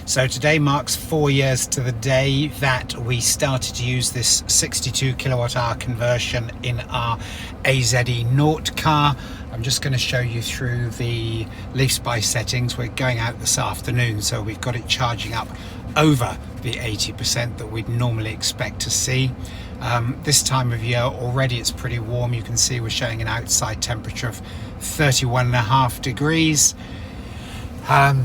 So today marks 4 years to the day that we started to use this 62 kilowatt hour conversion in our AZE0 car. I'm just going to show you through the Leaf Spy settings. We're going out this afternoon, so we've got it charging up over the 80% that we'd normally expect to see. This time of year already it's pretty warm. You can see we're showing an outside temperature of 31.5 degrees.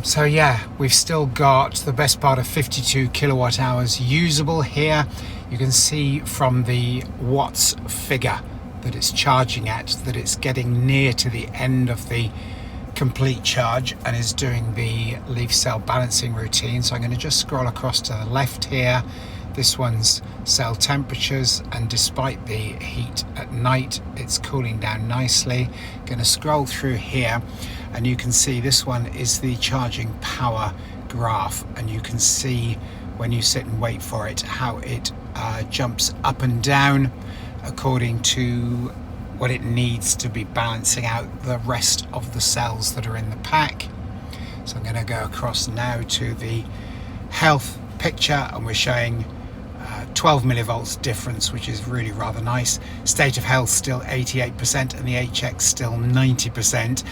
So yeah, we've still got the best part of 52 kilowatt hours usable here. You can see from the watts figure that it's charging at that it's getting near to the end of the complete charge and is doing the leaf cell balancing routine. So I'm going to just scroll across to the left here. This one's cell temperatures, and despite the heat at night, it's cooling down nicely. Going to scroll through here, and you can see this one is the charging power graph, and you can see when you sit and wait for it how it jumps up and down according to what it needs to be balancing out the rest of the cells that are in the pack. So I'm going to go across now to the health picture, and we're showing 12 millivolts difference, which is really rather nice. State of health still 88% and the HX still 90%.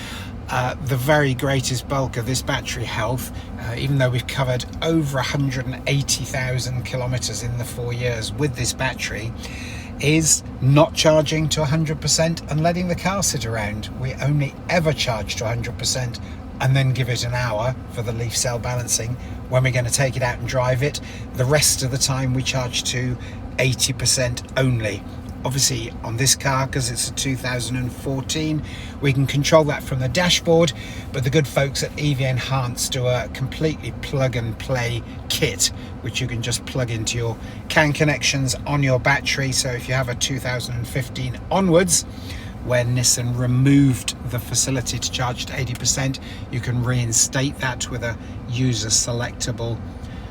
The very greatest bulk of this battery health, even though we've covered over 180,000 kilometers in the 4 years with this battery, is not charging to 100% and letting the car sit around. We only ever charge to 100% and then give it an hour for the leaf cell balancing when we're going to take it out and drive it. The rest of the time we charge to 80% only. Obviously on this car, because it's a 2014, we can control that from the dashboard, but the good folks at EV Enhance do a completely plug and play kit which you can just plug into your CAN connections on your battery. So if you have a 2015 onwards, when Nissan removed the facility to charge to 80%, you can reinstate that with a user selectable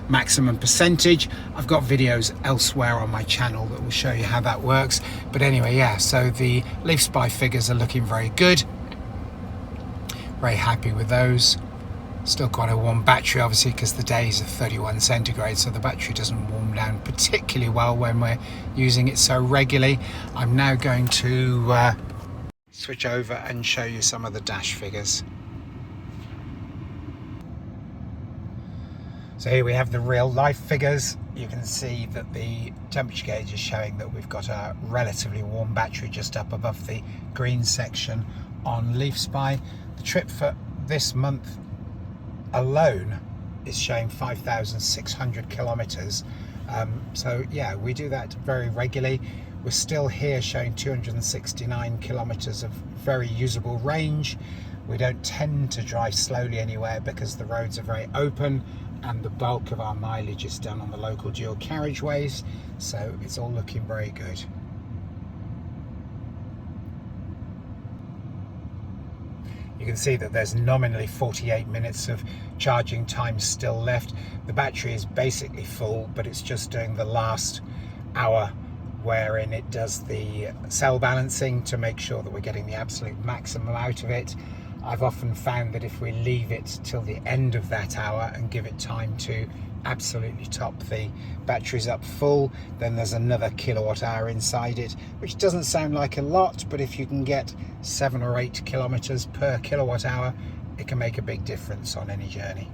maximum percentage. I've got videos elsewhere on my channel that will show you how that works. But anyway, yeah, so the Leaf Spy figures are looking very good. Very happy with those. Still quite a warm battery, obviously, because the days are 31 centigrade, so the battery doesn't warm down particularly well when we're using it so regularly. I'm now going to switch over and show you some of the dash figures. So here we have the real life figures. You can see that the temperature gauge is showing that we've got a relatively warm battery just up above the green section on Leaf Spy. The trip for this month alone is showing 5,600 kilometers. So yeah, we do that very regularly. We're still here showing 269 kilometers of very usable range. We don't tend to drive slowly anywhere because the roads are very open and the bulk of our mileage is done on the local dual carriageways, so it's all looking very good. You can see that there's nominally 48 minutes of charging time still left. The battery is basically full, but it's just doing the last hour wherein it does the cell balancing to make sure that we're getting the absolute maximum out of it. I've often found that if we leave it till the end of that hour and give it time to absolutely top the batteries up full, then there's another kilowatt hour inside it, which doesn't sound like a lot, but if you can get 7 or 8 kilometers per kilowatt hour, it can make a big difference on any journey.